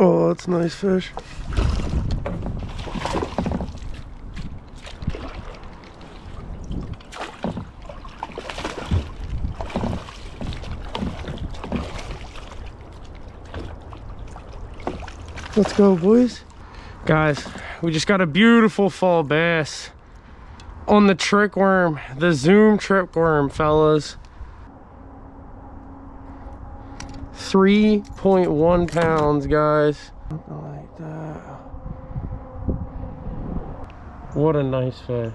Oh, that's a nice fish. Let's go, boys. Guys, we just got a beautiful fall bass on the trick worm, the Zoom trick worm, fellas. 3.1 pounds, guys. Something like that. What a nice fish.